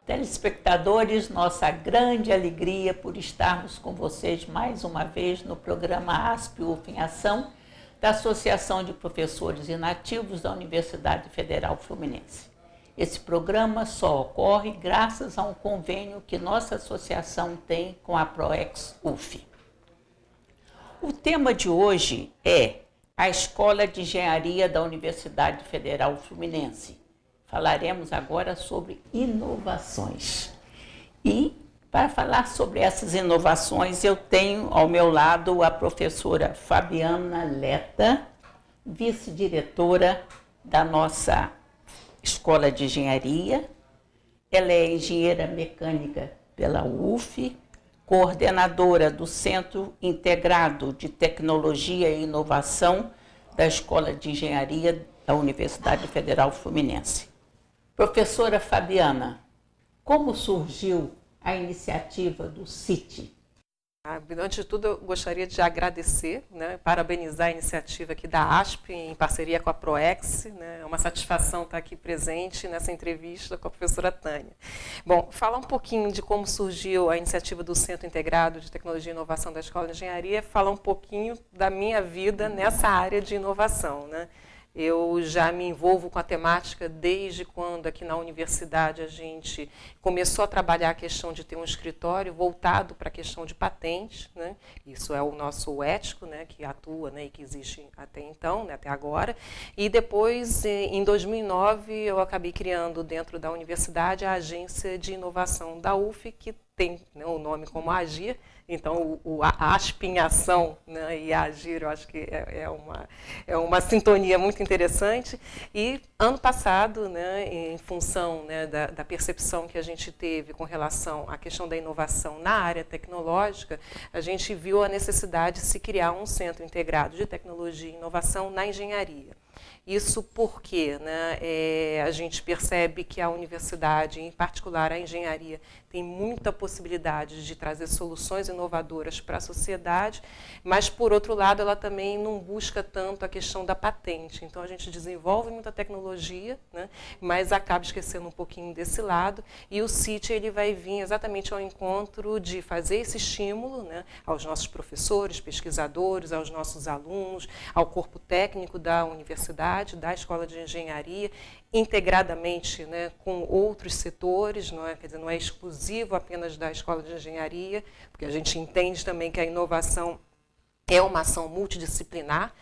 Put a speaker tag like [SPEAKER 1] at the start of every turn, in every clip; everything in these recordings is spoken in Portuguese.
[SPEAKER 1] Telespectadores, nossa grande alegria por estarmos com vocês mais uma vez no programa ASP-UF em Ação, da Associação de Professores Inativos da Universidade Federal Fluminense. Esse programa só ocorre graças a um convênio que nossa associação tem com a ProEx-UF. O tema de hoje é a Escola de Engenharia da Universidade Federal Fluminense. Falaremos agora sobre inovações. E, para falar sobre essas inovações, eu tenho ao meu lado a professora Fabiana Leta, vice-diretora da nossa Escola de Engenharia. Ela é engenheira mecânica pela UF, coordenadora do Centro Integrado de Tecnologia e Inovação da Escola de Engenharia da Universidade Federal Fluminense. Professora Fabiana, como surgiu a iniciativa do CIT?
[SPEAKER 2] Antes de tudo, eu gostaria de agradecer, parabenizar a iniciativa aqui da ASP, em parceria com a ProEx. É uma satisfação estar aqui presente nessa entrevista com a professora Tânia. Bom, falar um pouquinho de como surgiu a iniciativa do Centro Integrado de Tecnologia e Inovação da Escola de Engenharia, falar um pouquinho da minha vida nessa área de inovação. Eu já me envolvo com a temática desde quando aqui na universidade a gente começou a trabalhar a questão de ter um escritório voltado para a questão de patentes. Isso é o nosso ético, que atua e que existe até então, até agora. E depois, em 2009, eu acabei criando dentro da universidade a Agência de Inovação da UF, que tem o nome como Agir. Então, a ASP em Ação e a Agir, eu acho que é uma sintonia muito interessante. E, ano passado, em função da percepção que a gente teve com relação à questão da inovação na área tecnológica, a gente viu a necessidade de se criar um centro integrado de tecnologia e inovação na engenharia. Isso porque a gente percebe que a universidade, em particular a engenharia, tem muita possibilidade de trazer soluções inovadoras para a sociedade, mas, por outro lado, ela também não busca tanto a questão da patente. Então, a gente desenvolve muita tecnologia, mas acaba esquecendo um pouquinho desse lado, e o CIT ele vai vir exatamente ao encontro de fazer esse estímulo aos nossos professores, pesquisadores, aos nossos alunos, ao corpo técnico da universidade, da Escola de Engenharia, integradamente com outros setores, quer dizer, não é exclusivo apenas da Escola de Engenharia, porque a gente entende também que a inovação é uma ação multidisciplinar.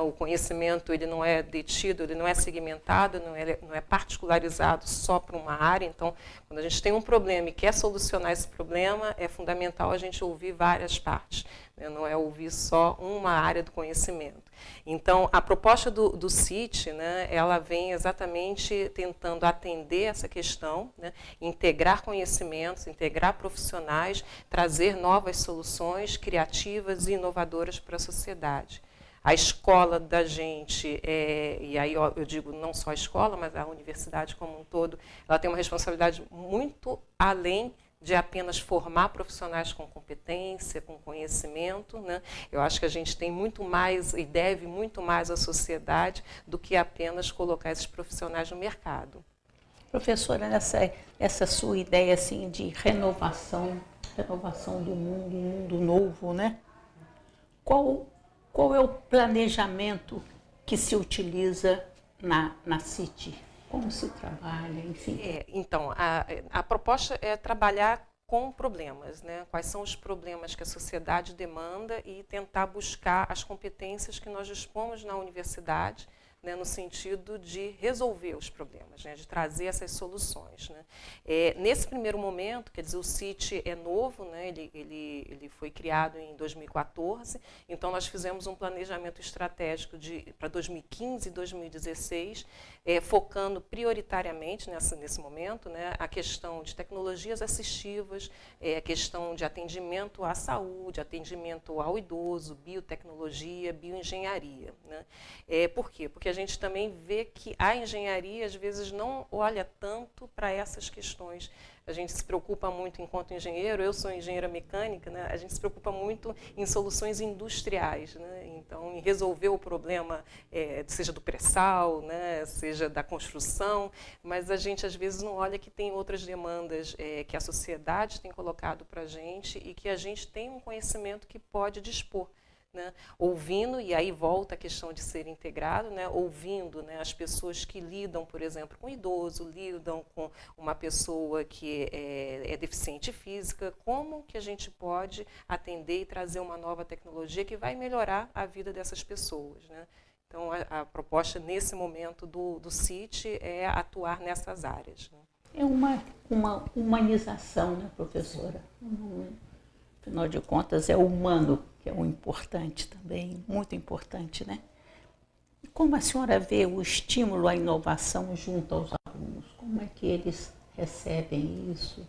[SPEAKER 2] O conhecimento ele não é detido, ele não é segmentado, não é particularizado só para uma área. Então, quando a gente tem um problema e quer solucionar esse problema, é fundamental a gente ouvir várias partes, não é ouvir só uma área do conhecimento. Então, a proposta do CIT, ela vem exatamente tentando atender essa questão, integrar conhecimentos, integrar profissionais, trazer novas soluções criativas e inovadoras para a sociedade. A escola da gente, e aí eu digo não só a escola, mas a universidade como um todo, ela tem uma responsabilidade muito além de apenas formar profissionais com competência, com conhecimento. Eu acho que a gente tem muito mais e deve muito mais à sociedade do que apenas colocar esses profissionais no mercado.
[SPEAKER 1] Professora, essa sua ideia assim, de renovação do mundo, um mundo novo, Qual é o planejamento que se utiliza na CIT? Como se trabalha, enfim?
[SPEAKER 2] Então, a proposta é trabalhar com problemas, Quais são os problemas que a sociedade demanda e tentar buscar as competências que nós dispomos na universidade, no sentido de resolver os problemas, de trazer essas soluções. Nesse primeiro momento, quer dizer, o CIT é novo, ele foi criado em 2014, então nós fizemos um planejamento estratégico para 2015 e 2016, focando prioritariamente nesse momento a questão de tecnologias assistivas, a questão de atendimento à saúde, atendimento ao idoso, biotecnologia, bioengenharia. Por quê? Porque a gente também vê que a engenharia, às vezes, não olha tanto para essas questões. A gente se preocupa muito, enquanto engenheiro, eu sou engenheira mecânica, né? A gente se preocupa muito em soluções industriais, né? Então, em resolver o problema, seja do pré-sal, né? Seja da construção, mas a gente, às vezes, não olha que tem outras demandas que a sociedade tem colocado para a gente e que a gente tem um conhecimento que pode dispor. Né, ouvindo, e aí volta a questão de ser integrado, né, ouvindo, né, as pessoas que lidam, por exemplo, com idoso, lidam com uma pessoa que é deficiente física, como que a gente pode atender e trazer uma nova tecnologia que vai melhorar a vida dessas pessoas. Né? Então, a proposta nesse momento do CIT é atuar nessas áreas. Né?
[SPEAKER 1] É uma humanização, né, professora? Afinal de contas, é o humano que é o importante também, muito importante, né? E como a senhora vê o estímulo à inovação junto aos alunos? Como é que eles recebem isso?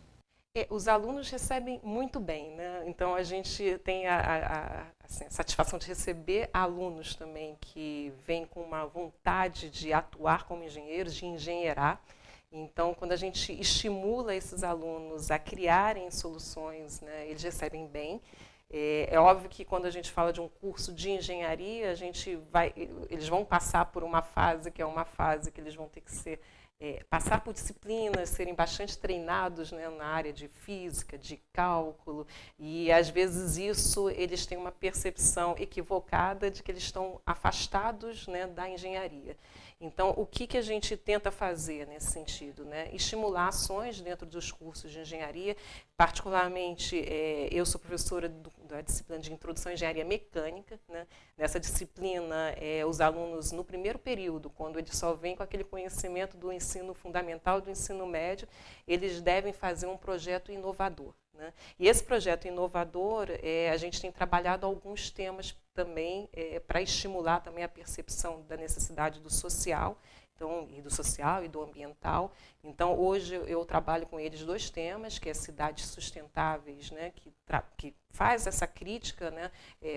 [SPEAKER 2] Os alunos recebem muito bem, né? Então a gente tem a satisfação de receber alunos também que vêm com uma vontade de atuar como engenheiros, de engenheirar. Então, quando a gente estimula esses alunos a criarem soluções, né, eles recebem bem. É óbvio que quando a gente fala de um curso de engenharia, eles vão passar por uma fase que é uma fase que eles vão ter que passar por disciplinas, serem bastante treinados, né, na área de física, de cálculo, e às vezes isso eles têm uma percepção equivocada de que eles estão afastados, né, da engenharia. Então, o que a gente tenta fazer nesse sentido? Né? Estimular ações dentro dos cursos de engenharia, particularmente eu sou professora da disciplina de Introdução à Engenharia Mecânica. Né? Nessa disciplina, os alunos, no primeiro período, quando eles só vêm com aquele conhecimento do ensino fundamental, do ensino médio, eles devem fazer um projeto inovador. Né? E esse projeto inovador, a gente tem trabalhado alguns temas também para estimular também a percepção da necessidade do social, então, e do social e do ambiental. Então, hoje eu trabalho com eles 2 temas, que é cidades sustentáveis, né, que faz essa crítica, né,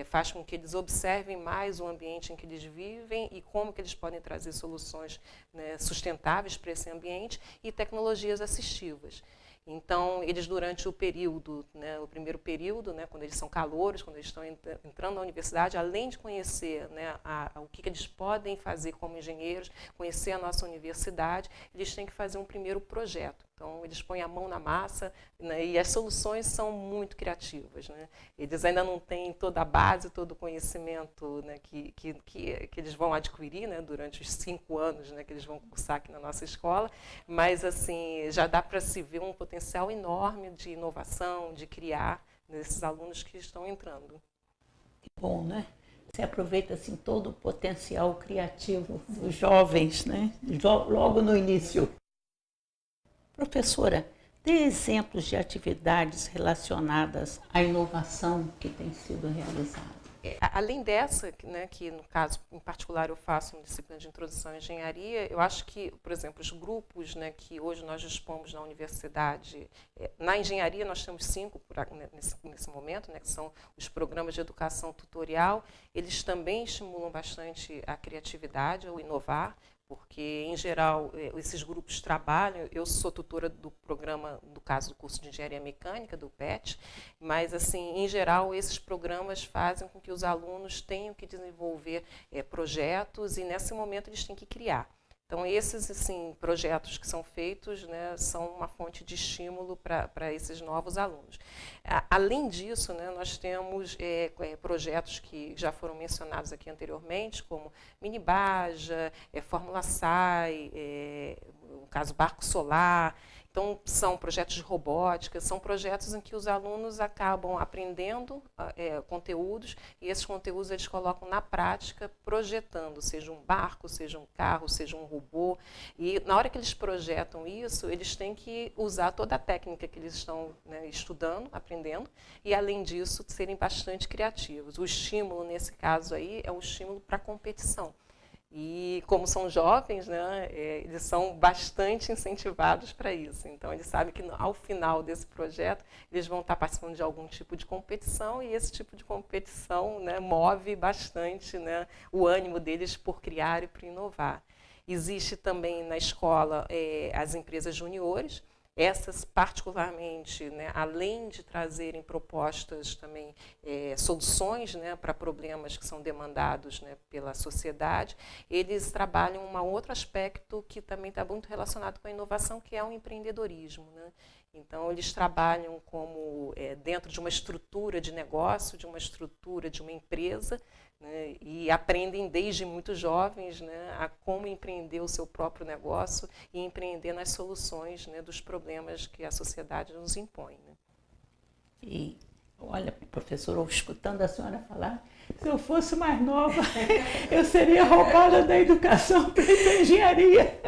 [SPEAKER 2] faz com que eles observem mais o ambiente em que eles vivem e como que eles podem trazer soluções, né, sustentáveis para esse ambiente, e tecnologias assistivas. Então, eles durante o período, né, o primeiro período, né, quando eles são calouros, quando eles estão entrando na universidade, além de conhecer, né, o que eles podem fazer como engenheiros, conhecer a nossa universidade, eles têm que fazer um primeiro projeto. Então, eles põem a mão na massa, né, e as soluções são muito criativas. Né? Eles ainda não têm toda a base, todo o conhecimento, né, que eles vão adquirir, né, durante os 5 anos, né, que eles vão cursar aqui na nossa escola, mas assim, já dá para se ver um potencial enorme de inovação, de criar nesses alunos que estão entrando.
[SPEAKER 1] Que bom, né? Você aproveita assim, todo o potencial criativo dos jovens, né? Logo no início. Professora, dê exemplos de atividades relacionadas à inovação que tem sido realizada.
[SPEAKER 2] Além dessa, né, que no caso em particular eu faço uma disciplina de Introdução à Engenharia, eu acho que, por exemplo, os grupos, né, que hoje nós dispomos na universidade, na engenharia nós temos 5 nesse momento, né, que são os programas de educação tutorial, eles também estimulam bastante a criatividade, o inovar, porque, em geral, esses grupos trabalham. Eu sou tutora do programa, no caso do curso de Engenharia Mecânica, do PET, mas, assim, em geral, esses programas fazem com que os alunos tenham que desenvolver projetos e, nesse momento, eles têm que criar. Então, esses assim, projetos que são feitos, né, são uma fonte de estímulo para esses novos alunos. Além disso, né, nós temos projetos que já foram mencionados aqui anteriormente, como Minibaja, Fórmula SAI, no caso Barco Solar. Então, são projetos de robótica, são projetos em que os alunos acabam aprendendo conteúdos, e esses conteúdos eles colocam na prática, projetando, seja um barco, seja um carro, seja um robô. E na hora que eles projetam isso, eles têm que usar toda a técnica que eles estão, né, estudando, aprendendo, e além disso, serem bastante criativos. O estímulo, nesse caso aí, é um estímulo para a competição. E como são jovens, né, eles são bastante incentivados para isso. Então, eles sabem que ao final desse projeto, eles vão estar participando de algum tipo de competição, e esse tipo de competição, né, move bastante, né, o ânimo deles por criar e por inovar. Existe também na escola as empresas juniores. Essas, particularmente, né, além de trazerem propostas também, soluções, né, para problemas que são demandados, né, pela sociedade, eles trabalham um outro aspecto que também está muito relacionado com a inovação, que é o empreendedorismo, né? Então, eles trabalham como dentro de uma estrutura de negócio, de uma estrutura de uma empresa, né, e aprendem desde muito jovens, né, a como empreender o seu próprio negócio e empreender nas soluções, né, dos problemas que a sociedade nos impõe. Né.
[SPEAKER 1] E olha, professora, escutando a senhora falar, se eu fosse mais nova, eu seria roubada da educação para a engenharia.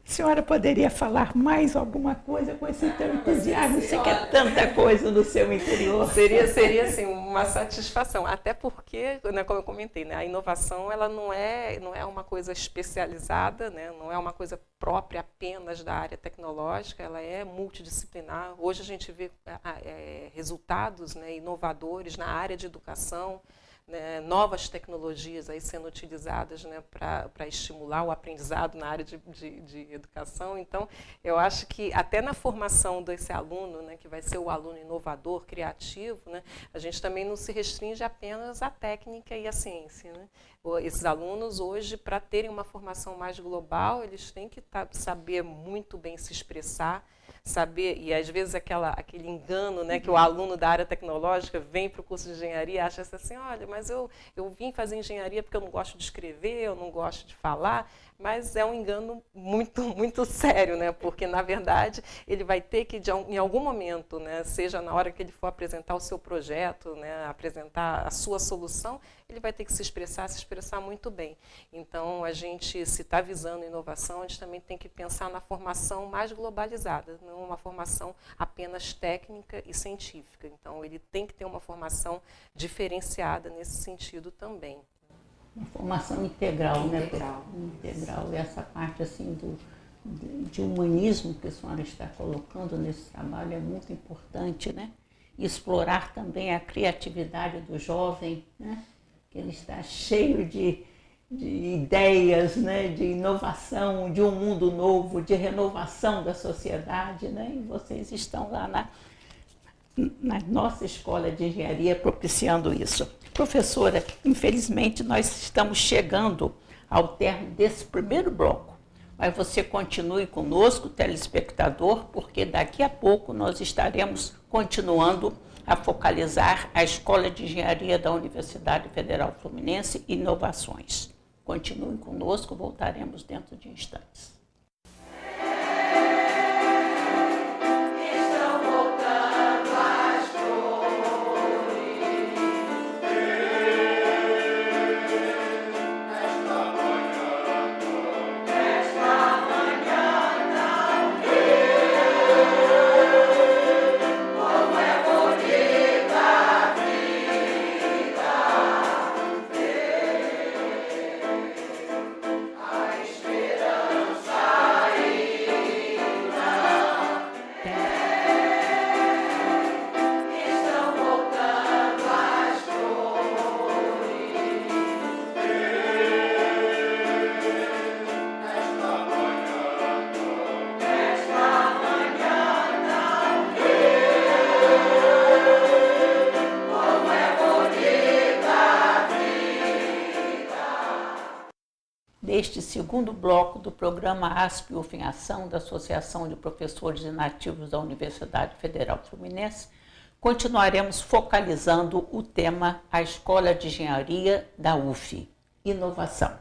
[SPEAKER 1] A senhora poderia falar mais alguma coisa com esse teu entusiasmo? Você quer tanta coisa no seu interior.
[SPEAKER 2] Seria assim, uma satisfação, até porque, né, como eu comentei, né, a inovação ela não é uma coisa especializada, né, não é uma coisa própria apenas da área tecnológica, ela é multidisciplinar. Hoje a gente vê resultados, né, inovadores na área de educação, né, novas tecnologias aí sendo utilizadas, né, para estimular o aprendizado na área de educação. Então, eu acho que até na formação desse aluno, né, que vai ser o aluno inovador, criativo, né, a gente também não se restringe apenas à técnica e à ciência. Né? Esses alunos hoje, para terem uma formação mais global, eles têm que saber muito bem se expressar, saber, e às vezes aquele engano, né, que o aluno da área tecnológica vem para o curso de engenharia e acha assim, olha, mas eu vim fazer engenharia porque eu não gosto de escrever, eu não gosto de falar, mas é um engano muito, muito sério, né, porque, na verdade, ele vai ter que, em algum momento, né, seja na hora que ele for apresentar o seu projeto, né, apresentar a sua solução, ele vai ter que se expressar muito bem. Então, a gente, se está visando inovação, a gente também tem que pensar na formação mais globalizada, não uma formação apenas técnica e científica. Então, ele tem que ter uma formação diferenciada nesse sentido também.
[SPEAKER 1] Uma formação integral, né? Integral. E essa parte assim de humanismo que a senhora está colocando nesse trabalho é muito importante, né? E explorar também a criatividade do jovem, né? Que ele está cheio de ideias, né? De inovação, de um mundo novo, de renovação da sociedade, né? E vocês estão lá na nossa escola de engenharia propiciando isso. Professora, infelizmente nós estamos chegando ao término desse primeiro bloco, mas você continue conosco, telespectador, porque daqui a pouco nós estaremos continuando a focalizar a Escola de Engenharia da Universidade Federal Fluminense e inovações. Continue conosco, voltaremos dentro de instantes. Neste segundo bloco do programa ASP UF em Ação, da Associação de Professores Inativos da Universidade Federal Fluminense, continuaremos focalizando o tema A Escola de Engenharia da UF, Inovação,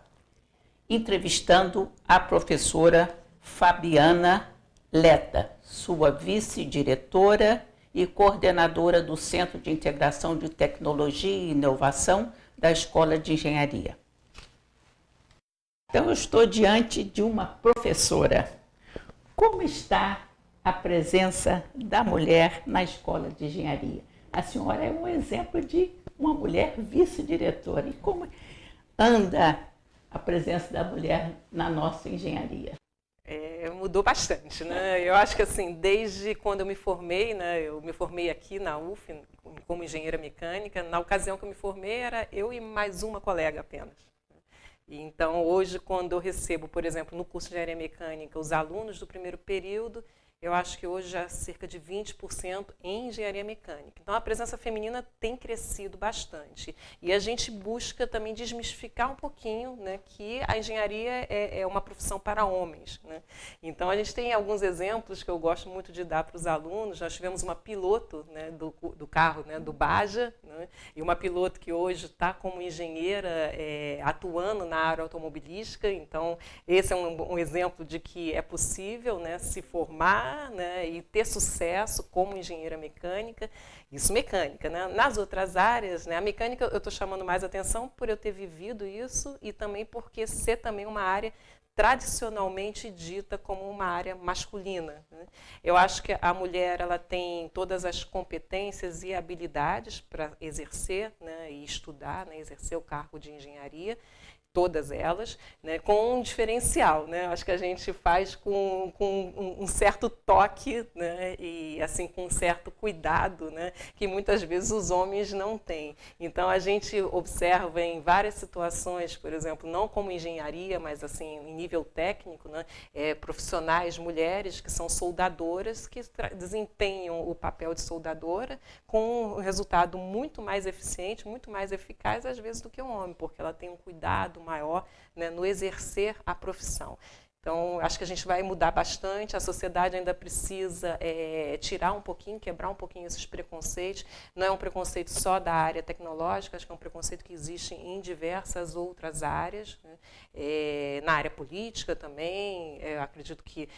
[SPEAKER 1] entrevistando a professora Fabiana Leta, sua vice-diretora e coordenadora do Centro de Integração de Tecnologia e Inovação da Escola de Engenharia. Então, eu estou diante de uma professora. Como está a presença da mulher na Escola de Engenharia? A senhora é um exemplo de uma mulher vice-diretora. E como anda a presença da mulher na nossa engenharia?
[SPEAKER 2] Mudou bastante, né? Eu acho que assim, desde quando eu me formei, né, eu me formei aqui na UF como engenheira mecânica. Na ocasião que eu me formei, era eu e mais uma colega apenas. E então, hoje, quando eu recebo, por exemplo, no curso de engenharia mecânica, os alunos do primeiro período, eu acho que hoje já cerca de 20% em engenharia mecânica. Então, a presença feminina tem crescido bastante. E a gente busca também desmistificar um pouquinho, né, que a engenharia é uma profissão para homens, né? Então, a gente tem alguns exemplos que eu gosto muito de dar para os alunos. Nós tivemos uma piloto, né, do carro, né, do Baja, né, e uma piloto que hoje está como engenheira atuando na área automobilística. Então, esse é um exemplo de que é possível, né, se formar, né, e ter sucesso como engenheira mecânica. Isso mecânica, né? Nas outras áreas, né, a mecânica eu estou chamando mais atenção por eu ter vivido isso e também porque ser também uma área tradicionalmente dita como uma área masculina, né? Eu acho que a mulher ela tem todas as competências e habilidades para exercer, né, e estudar, né, exercer o cargo de engenharia, todas elas, né, com um diferencial, né? Acho que a gente faz com um certo toque, né, e assim com um certo cuidado, né, que muitas vezes os homens não têm. Então a gente observa em várias situações, por exemplo, não como engenharia, mas assim em nível técnico, né, profissionais mulheres que são soldadoras que desempenham o papel de soldadora com um resultado muito mais eficiente, muito mais eficaz às vezes do que um homem, porque ela tem um cuidado maior, né, no exercer a profissão. Então, acho que a gente vai mudar bastante, a sociedade ainda precisa tirar um pouquinho, quebrar um pouquinho esses preconceitos. Não é um preconceito só da área tecnológica, acho que é um preconceito que existe em diversas outras áreas, né? Na área política também, acredito que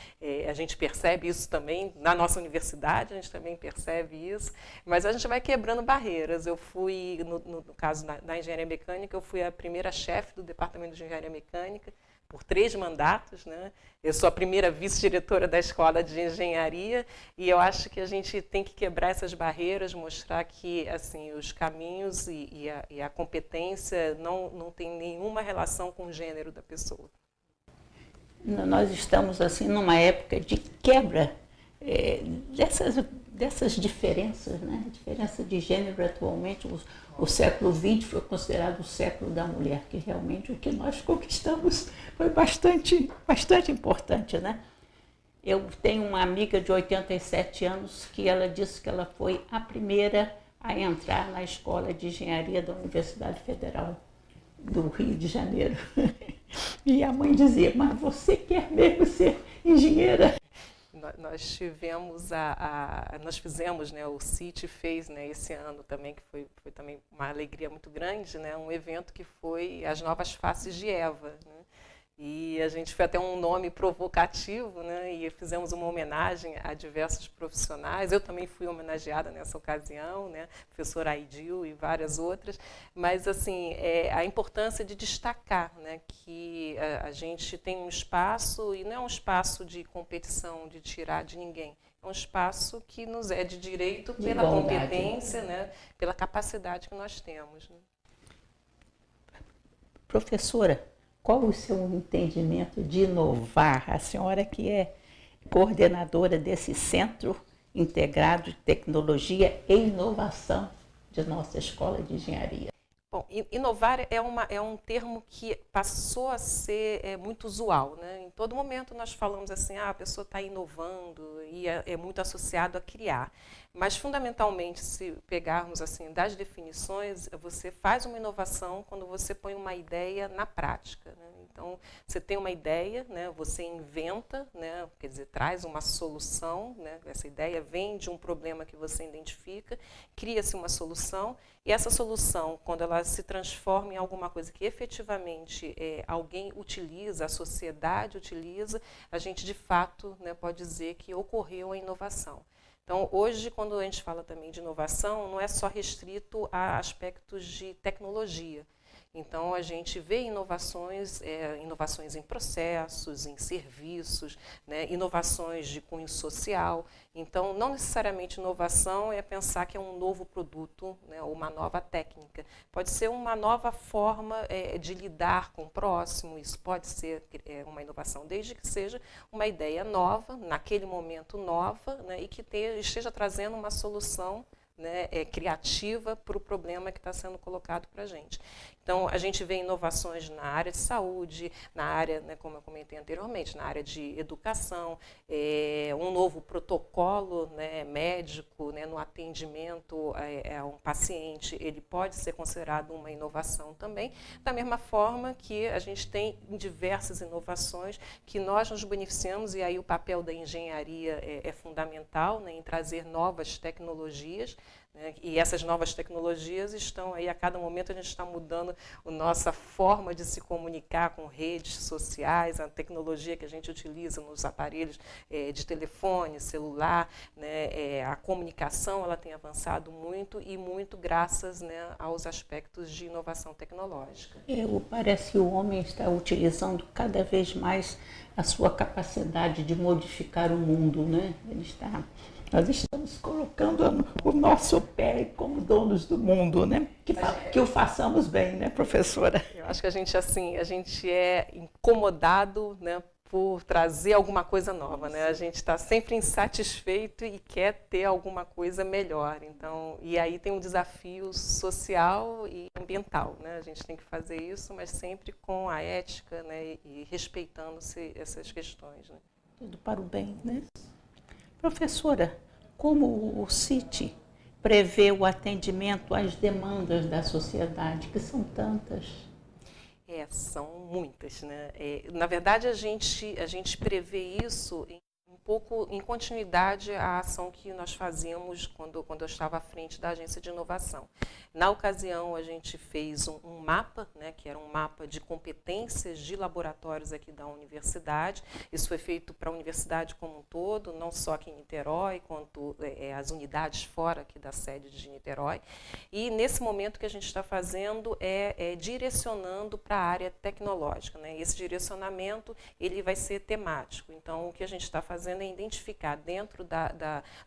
[SPEAKER 2] a gente percebe isso também, na nossa universidade a gente também percebe isso, mas a gente vai quebrando barreiras. Eu fui, no caso da engenharia mecânica, eu fui a primeira chefe do departamento de engenharia mecânica, por 3 mandatos, né? Eu sou a primeira vice-diretora da Escola de Engenharia e eu acho que a gente tem que quebrar essas barreiras, mostrar que assim, os caminhos e a competência não tem nenhuma relação com o gênero da pessoa.
[SPEAKER 1] Nós estamos assim numa época de quebra dessas diferenças, né? A diferença de gênero atualmente. O século XX foi considerado o século da mulher, que realmente o que nós conquistamos foi bastante importante, né? Eu tenho uma amiga de 87 anos que ela disse que ela foi a primeira a entrar na Escola de Engenharia da Universidade Federal do Rio de Janeiro. E a mãe dizia, mas você quer mesmo ser engenheira?
[SPEAKER 2] Nós tivemos nós fizemos, né, o CIT fez, né, esse ano também, que foi também uma alegria muito grande, né, um evento que foi as novas faces de Eva, né? E a gente foi até um nome provocativo, né, e fizemos uma homenagem a diversos profissionais. Eu também fui homenageada nessa ocasião, né, professora Aidil e várias outras. Mas assim, a importância de destacar, né, que a gente tem um espaço, e não é um espaço de competição, de tirar de ninguém. É um espaço que nos é de direito pela competência, né, pela capacidade que nós temos, né.
[SPEAKER 1] Professora, qual o seu entendimento de inovar? A senhora que é coordenadora desse Centro Integrado de Tecnologia e Inovação de nossa Escola de Engenharia.
[SPEAKER 2] Bom, inovar é um termo que passou a ser muito usual, né? Em todo momento nós falamos assim, a pessoa está inovando e é muito associado a criar. Mas, fundamentalmente, se pegarmos assim das definições, você faz uma inovação quando você põe uma ideia na prática, né? Então, você tem uma ideia, né, você inventa, né, quer dizer, traz uma solução, né, essa ideia vem de um problema que você identifica, cria-se uma solução, e essa solução, quando ela se transforma em alguma coisa que efetivamente alguém utiliza, a sociedade utiliza, a gente, de fato, né, pode dizer que ocorreu a inovação. Então, hoje, quando a gente fala também de inovação, não é só restrito a aspectos de tecnologia. Então, a gente vê inovações em processos, em serviços, né, inovações de cunho social. Então, não necessariamente inovação é pensar que é um novo produto, né, ou uma nova técnica. Pode ser uma nova forma de lidar com o próximo, isso pode ser uma inovação, desde que seja uma ideia nova, naquele momento nova, né, e que esteja trazendo uma solução, né, criativa para o problema que está sendo colocado para a gente. Então, a gente vê inovações na área de saúde, na área, né, como eu comentei anteriormente, na área de educação, um novo protocolo, né, médico, né, no atendimento a um paciente, ele pode ser considerado uma inovação também, da mesma forma que a gente tem diversas inovações que nós nos beneficiamos, e aí o papel da engenharia é fundamental, né, em trazer novas tecnologias, né, e essas novas tecnologias estão aí, a cada momento a gente está mudando a nossa forma de se comunicar com redes sociais, a tecnologia que a gente utiliza nos aparelhos de telefone, celular, né, a comunicação ela tem avançado muito, e muito graças, né, aos aspectos de inovação tecnológica.
[SPEAKER 1] Parece que o homem está utilizando cada vez mais a sua capacidade de modificar o mundo, né? Nós estamos colocando o nosso pé como donos do mundo, né? Que o façamos bem, né, professora?
[SPEAKER 2] Eu acho que a gente é incomodado, né, por trazer alguma coisa nova, né? A gente está sempre insatisfeito e quer ter alguma coisa melhor. Então, e aí tem um desafio social e ambiental, né? A gente tem que fazer isso, mas sempre com a ética, né, e respeitando-se essas questões, né?
[SPEAKER 1] Tudo para o bem, né? Professora, como o CIT prevê o atendimento às demandas da sociedade, que são tantas?
[SPEAKER 2] São muitas, né? Na verdade, a gente prevê isso um pouco em continuidade à ação que nós fazíamos quando eu estava à frente da Agência de Inovação. Na ocasião, a gente fez um mapa, né, que era um mapa de competências de laboratórios aqui da universidade. Isso foi feito para a universidade como um todo, não só aqui em Niterói, quanto as unidades fora aqui da sede de Niterói. E nesse momento que a gente está fazendo direcionando para a área tecnológica, né? Esse direcionamento ele vai ser temático. Então, o que a gente está fazendo é identificar dentro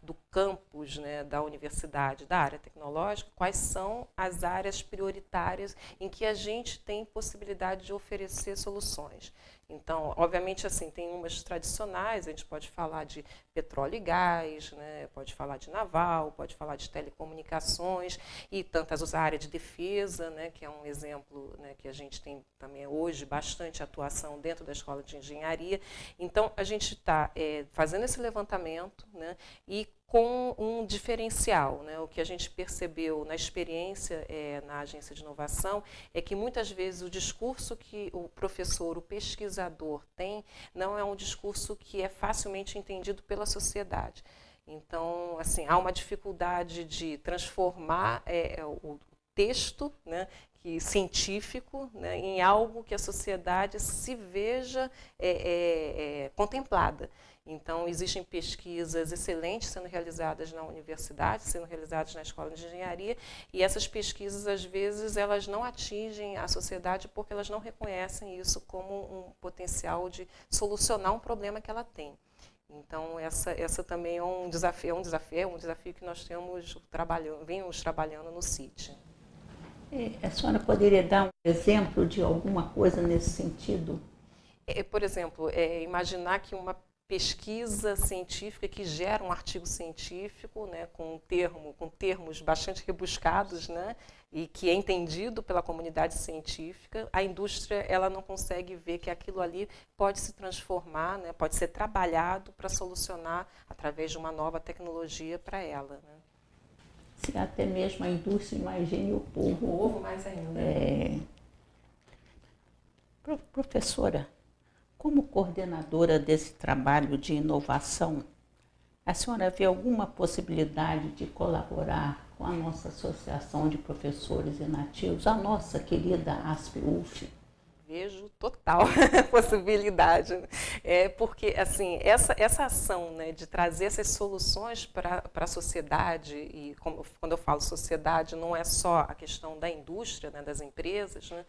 [SPEAKER 2] do campus, né, da universidade, da área tecnológica, quais são as áreas prioritárias em que a gente tem possibilidade de oferecer soluções. Então, obviamente, assim, tem umas tradicionais, a gente pode falar de petróleo e gás, né, pode falar de naval, pode falar de telecomunicações, e tantas a área de defesa, né, que é um exemplo, né, que a gente tem também hoje bastante atuação dentro da escola de engenharia. Então, a gente está fazendo esse levantamento, né, e com um diferencial, né? O que a gente percebeu na experiência na agência de inovação é que muitas vezes o discurso que o professor, o pesquisador tem, não é um discurso que é facilmente entendido pela sociedade. Então, assim, há uma dificuldade de transformar o texto, né, científico, né, em algo que a sociedade se veja contemplada. Então, existem pesquisas excelentes sendo realizadas na universidade, sendo realizadas na escola de engenharia, e essas pesquisas, às vezes, elas não atingem a sociedade porque elas não reconhecem isso como um potencial de solucionar um problema que ela tem. Então, essa também é um desafio que nós vemos trabalhando no CIT.
[SPEAKER 1] A senhora poderia dar um exemplo de alguma coisa nesse sentido?
[SPEAKER 2] Por exemplo, imaginar que uma pesquisa científica que gera um artigo científico, né, com termos bastante rebuscados, né, e que é entendido pela comunidade científica, a indústria ela não consegue ver que aquilo ali pode se transformar, né, pode ser trabalhado para solucionar através de uma nova tecnologia para ela, né.
[SPEAKER 1] Se até mesmo a indústria, imagine o povo.
[SPEAKER 2] O povo mais ainda.
[SPEAKER 1] Professora, como coordenadora desse trabalho de inovação, a senhora vê alguma possibilidade de colaborar com a nossa Associação de Professores Inativos, a nossa querida ASP-UF?
[SPEAKER 2] Vejo total possibilidade, né? Porque assim, essa ação, né, de trazer essas soluções para a sociedade, e quando eu falo sociedade, não é só a questão da indústria, né, das empresas, né,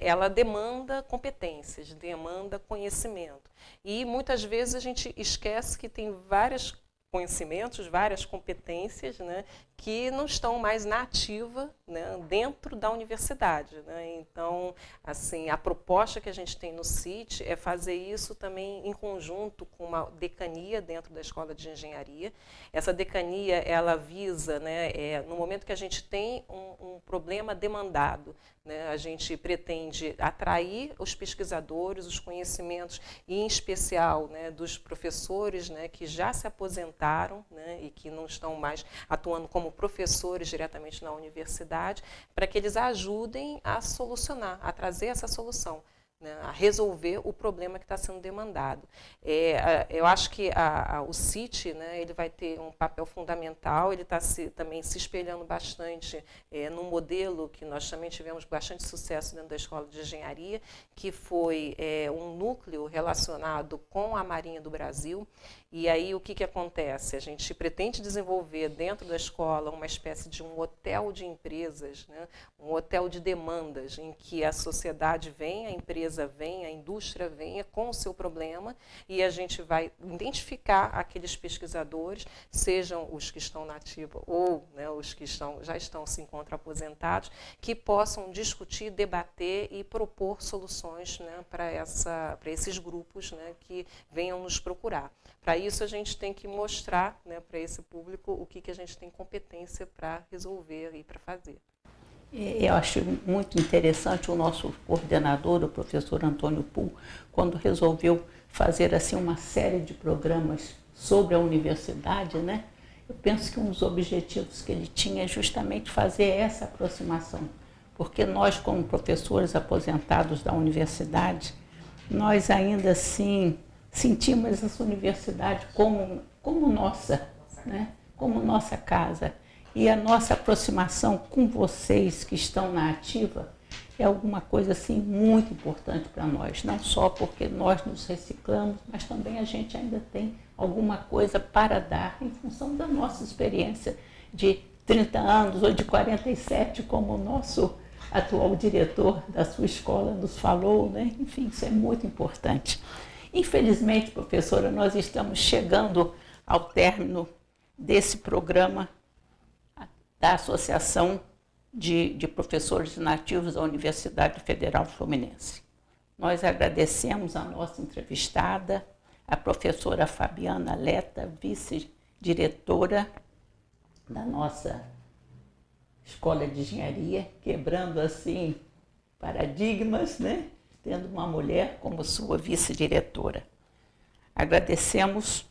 [SPEAKER 2] ela demanda competências, demanda conhecimento. E muitas vezes a gente esquece que tem vários conhecimentos, várias competências, né, que não estão mais na ativa, né, dentro da universidade, né? Então, assim, a proposta que a gente tem no CIT é fazer isso também em conjunto com uma decania dentro da Escola de Engenharia. Essa decania, ela visa, né, no momento que a gente tem um problema demandado, né, a gente pretende atrair os pesquisadores, os conhecimentos, e em especial, né, dos professores, né, que já se aposentaram, né, e que não estão mais atuando como professores diretamente na universidade, para que eles ajudem a solucionar, a trazer essa solução, né, a resolver o problema que está sendo demandado. Eu acho que o CIT, né, ele vai ter um papel fundamental, ele está também se espelhando bastante num modelo que nós também tivemos bastante sucesso dentro da Escola de Engenharia, que foi um núcleo relacionado com a Marinha do Brasil. E aí o que acontece? A gente pretende desenvolver dentro da escola uma espécie de um hotel de empresas, né? Um hotel de demandas, em que a sociedade vem, a empresa vem, a indústria venha com o seu problema, e a gente vai identificar aqueles pesquisadores, sejam os que estão na ativa ou, né, os que já se encontram aposentados, que possam discutir, debater e propor soluções, né, para esses grupos, né, que venham nos procurar. Para isso, a gente tem que mostrar, né, para esse público o que a gente tem competência para resolver e para fazer.
[SPEAKER 1] Eu acho muito interessante o nosso coordenador, o professor Antônio Pull, quando resolveu fazer assim uma série de programas sobre a universidade, né? Eu penso que um dos objetivos que ele tinha é justamente fazer essa aproximação, porque nós, como professores aposentados da universidade, nós ainda assim sentimos essa universidade como nossa, né? Como nossa casa. E a nossa aproximação com vocês que estão na ativa é alguma coisa assim muito importante para nós, não só porque nós nos reciclamos, mas também a gente ainda tem alguma coisa para dar em função da nossa experiência de 30 anos ou de 47, como o nosso atual diretor da sua escola nos falou, né? Enfim, isso é muito importante. Infelizmente, professora, nós estamos chegando ao término desse programa da Associação de Professores Nativos da Universidade Federal Fluminense. Nós agradecemos a nossa entrevistada, a professora Fabiana Leta, vice-diretora da nossa Escola de Engenharia, quebrando assim paradigmas, né? Tendo uma mulher como sua vice-diretora. Agradecemos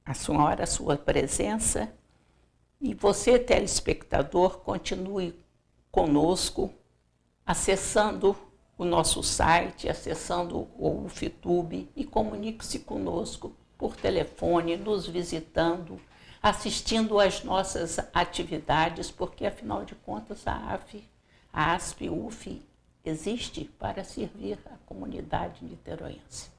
[SPEAKER 1] a senhora, a sua presença, e você, telespectador, continue conosco, acessando o nosso site, acessando o UFTube, e comunique-se conosco por telefone, nos visitando, assistindo às nossas atividades, porque, afinal de contas, a ASP, UF, existe para servir a comunidade niteroense.